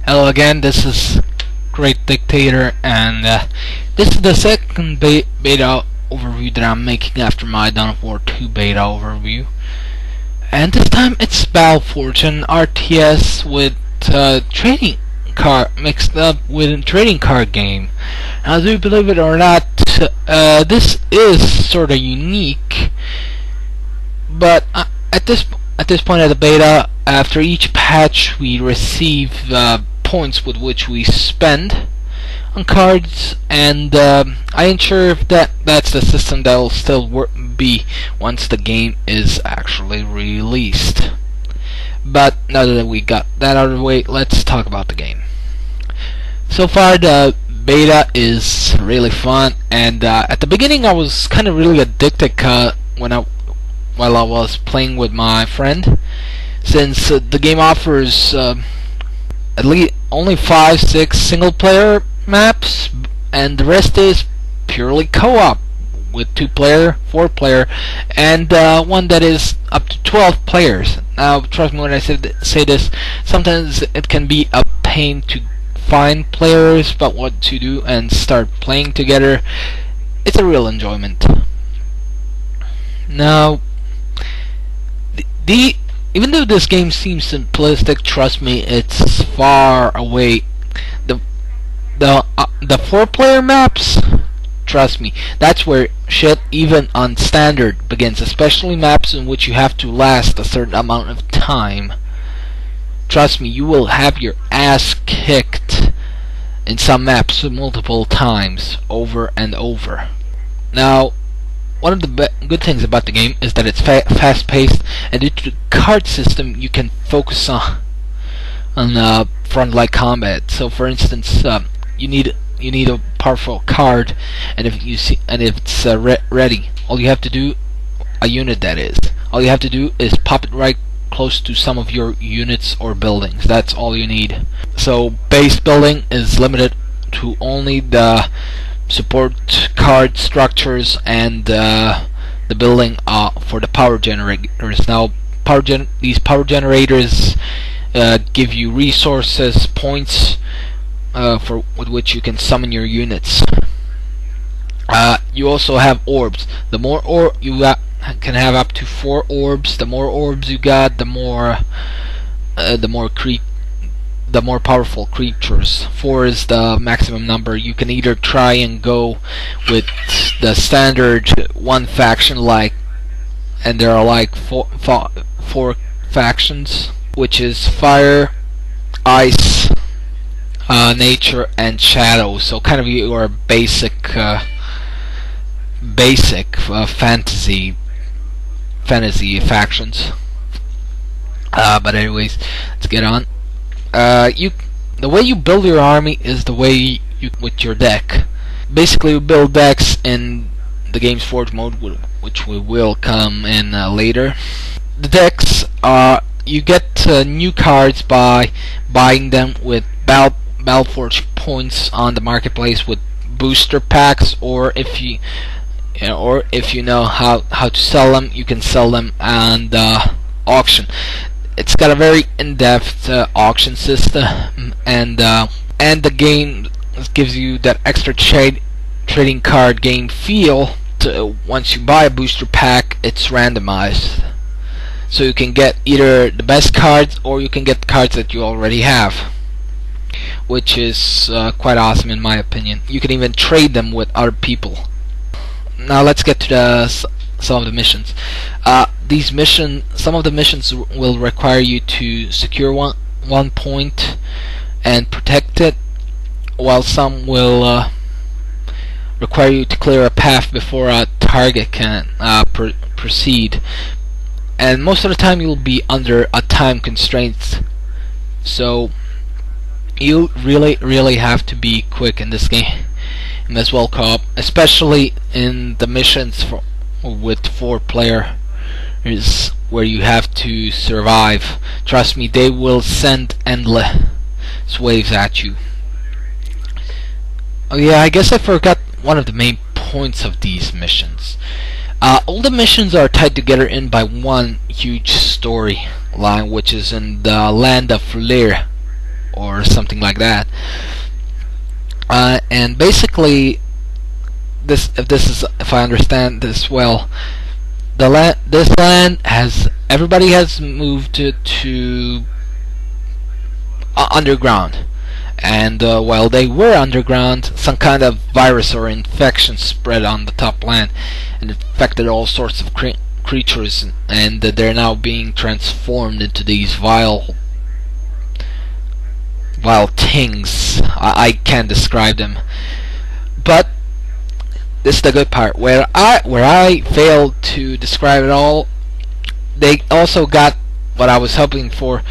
Hello again, this is Greatdictator, and this is the second beta overview that I'm making after my BattleForge 2 beta overview. And this time it's BattleForge, an RTS with trading card mixed up with a trading card game. Now, do you believe it or not, this is sort of unique, but at this point of the beta, after each patch we receive points with which we spend on cards, and I ain't sure if that's the system that will still be once the game is actually released. But now that we got that out of the way, let's talk about the game. So far the beta is really fun, and at the beginning I was kind of really addicted while I was playing with my friend, since the game offers at least only 5-6 single player maps, and the rest is purely co-op with 2-player, 4-player, and one that is up to 12 players. Now trust me when I say this, sometimes it can be a pain to find players, but what to do and start playing together, it's a real enjoyment. Now even though this game seems simplistic, trust me, it's far away. The 4-player maps, trust me, that's where shit even on standard begins, especially maps in which you have to last a certain amount of time. Trust me, you will have your ass kicked in some maps multiple times, over and over. Now, one of the good things about the game is that it's fast-paced, and due to the card system, you can focus on front-like combat. So, for instance, you need a powerful card, and if it's ready, all you have to do, a unit that is, all you have to do is pop it right close to some of your units or buildings. That's all you need. So, base building is limited to only the support card structures and the building for the power generators. Now, these power generators give you resources, points with which you can summon your units. You also have orbs. The more you can have up to 4 orbs. The more orbs you got, the more powerful creatures. 4 is the maximum number. You can either try and go with the standard one faction, and there are like four factions, which is fire, ice, nature, and shadow. So kind of your basic fantasy factions. But anyways, let's get on. The way you build your army is the way with your deck. Basically, you build decks in the game's Forge mode, which we will come in later. The decks you get new cards by buying them with BattleForge points on the marketplace with booster packs, or if you know how to sell them, you can sell them on the auction. It's got a very in-depth auction system, and the game gives you that extra trading card game feel. Once you buy a booster pack, it's randomized, so you can get either the best cards or you can get cards that you already have, which is quite awesome in my opinion. You can even trade them with other people. Now let's get to some of the missions. Some of the missions will require you to secure one point and protect it, while some will require you to clear a path before a target can proceed. And most of the time you'll be under a time constraint, so you really have to be quick in this game, and as well co-op, especially in the missions with 4-player, is where you have to survive. Trust me, they will send endless waves at you. Oh yeah, I guess I forgot one of the main points of these missions. All the missions are tied together in by one huge story line, which is in the land of Lear, or something like that. And basically, if I understand this well, this land everybody has moved to underground, and while they were underground, some kind of virus or infection spread on the top land and infected all sorts of creatures, and they're now being transformed into these vile things. I can't describe them, but this is the good part. Where I failed to describe it all, they also got what I was hoping for,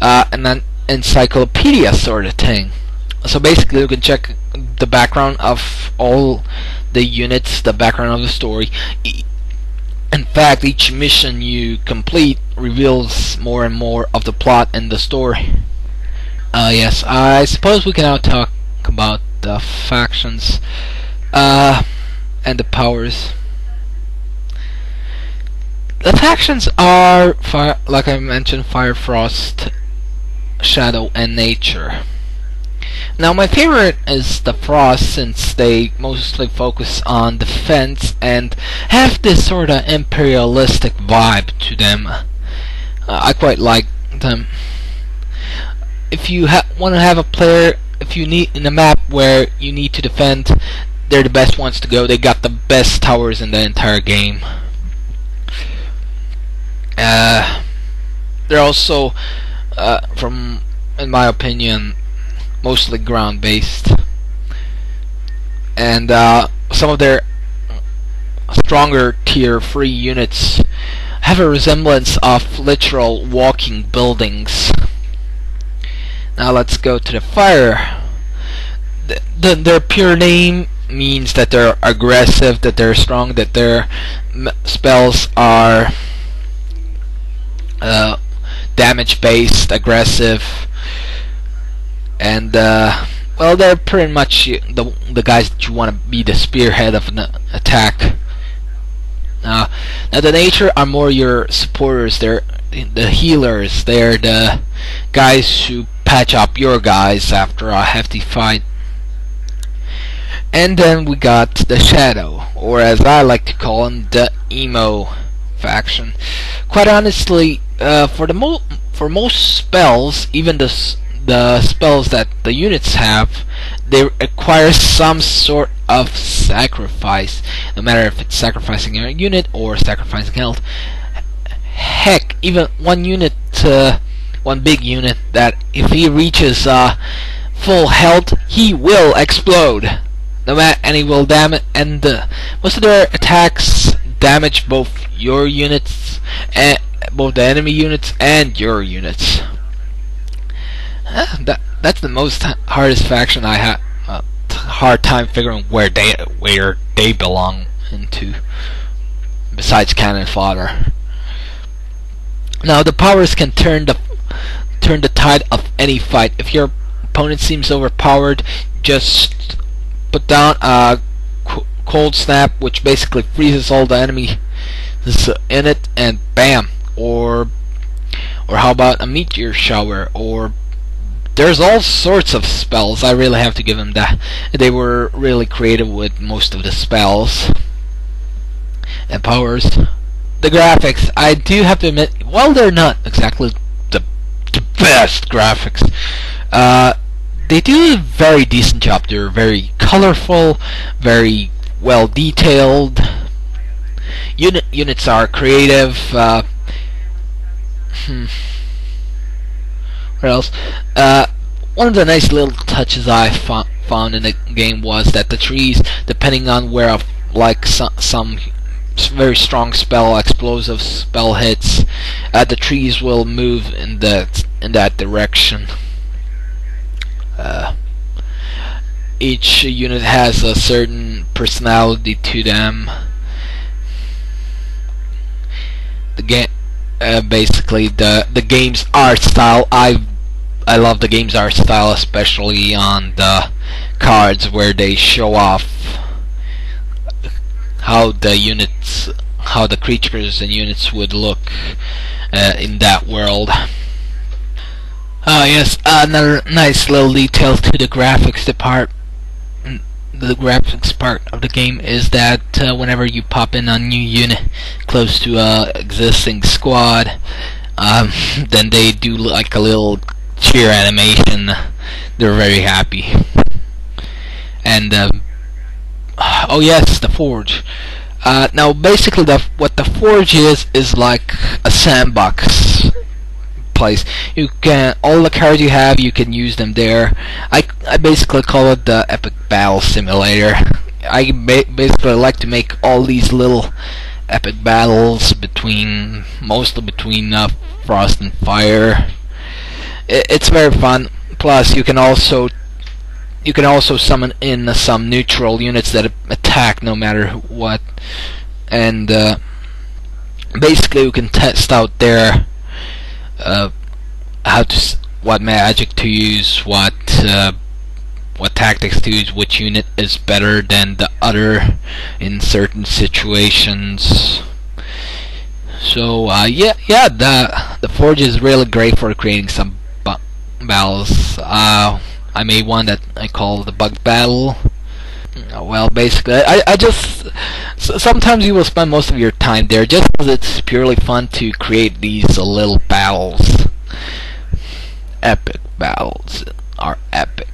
an encyclopedia sort of thing. So basically, you can check the background of all the units, the background of the story. In fact, each mission you complete reveals more and more of the plot and the story. Yes, I suppose we can now talk about the factions and the powers. The factions are, like I mentioned, Fire, Frost, Shadow, and Nature. Now, my favorite is the Frost, since they mostly focus on defense and have this sort of imperialistic vibe to them. I quite like them. If you want to have a player, if you need in a map where you need to defend, they're the best ones to go. They got the best towers in the entire game. They're also, in my opinion, mostly ground-based, and some of their stronger tier 3 units have a resemblance of literal walking buildings. Now let's go to the Fire. Their pure name means that they're aggressive, that they're strong, that their spells are damage-based, aggressive, and well, they're pretty much the guys that you want to be the spearhead of an attack. Now the Nature are more your supporters. They're the healers. They're the guys who patch up your guys after a hefty fight. And then we got the Shadow, or as I like to call them, the emo faction. Quite honestly, for most spells, even the spells that the units have, they require some sort of sacrifice, no matter if it's sacrificing your unit or sacrificing health. Heck, even one big unit that if he reaches full health, he will explode. No matter, and he will damage, and most of their attacks damage both your units, and both the enemy units and your units. That's the most hardest faction I have a hard time figuring where they belong into, besides cannon fodder. Now the powers can turn the tide of any fight. If your opponent seems overpowered, just put down a cold snap, which basically freezes all the enemies in it, and bam. Or how about a meteor shower? Or there's all sorts of spells. I really have to give them that. They were really creative with most of the spells and powers. The graphics, I do have to admit, while they're not exactly the best graphics, they do a very decent job. They're very colorful, very well detailed. Units are creative. What else? One of the nice little touches I found in the game was that the trees, depending on where some very strong explosive spell hits, the trees will move in that direction. Each unit has a certain personality to them. The game, basically, the game's art style. I love the game's art style, especially on the cards where they show off how the creatures and units would look in that world. Yes, another nice little detail to the graphics department. The graphics part of the game is that whenever you pop in a new unit close to a existing squad, then they do like a little cheer animation. They're very happy. And oh yes, the forge. Now basically what the forge is like a sandbox place. You can, all the cards you have, you can use them there. I basically call it the epic battle simulator. I basically like to make all these little epic battles mostly between frost and fire. It's very fun. Plus you can also summon in some neutral units that attack no matter what, and basically you can test out there what magic to use, what tactics to use, which unit is better than the other in certain situations. So yeah, the forge is really great for creating some battles. I made one that I call the bug battle. Well, basically, I just sometimes you will spend most of your time there just because it's purely fun to create these little battles. Epic battles are epic.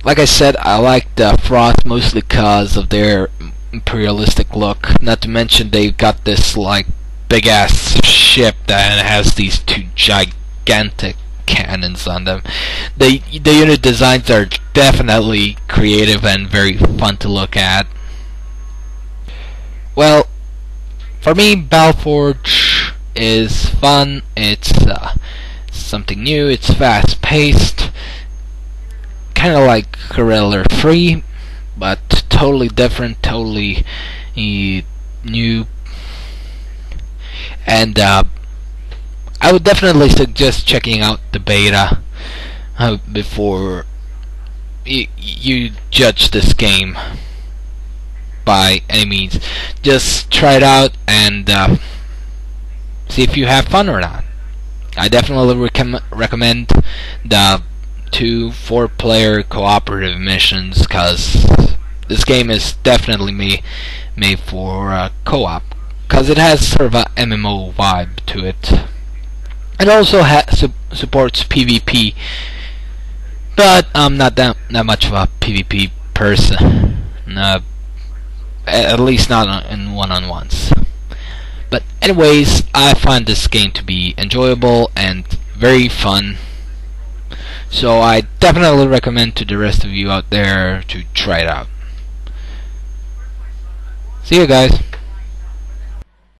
Like I said, I like the Frost mostly because of their imperialistic look. Not to mention they've got this like big ass ship that has these two gigantic cannons on them. The unit designs are definitely creative and very fun to look at. Well, for me, BattleForge is fun. It's something new. It's fast-paced, kind of like Guerrilla Free, but totally different, totally new. And I would definitely suggest checking out the beta before you judge this game by any means. Just try it out and see if you have fun or not. I definitely recommend the 2-4 player cooperative missions, because this game is definitely made for co-op, because it has sort of a MMO vibe to it. It also supports PvP, but I'm not that much of a PvP person. At least not in one-on-ones. But anyways, I find this game to be enjoyable and very fun. So I definitely recommend to the rest of you out there to try it out. See you guys.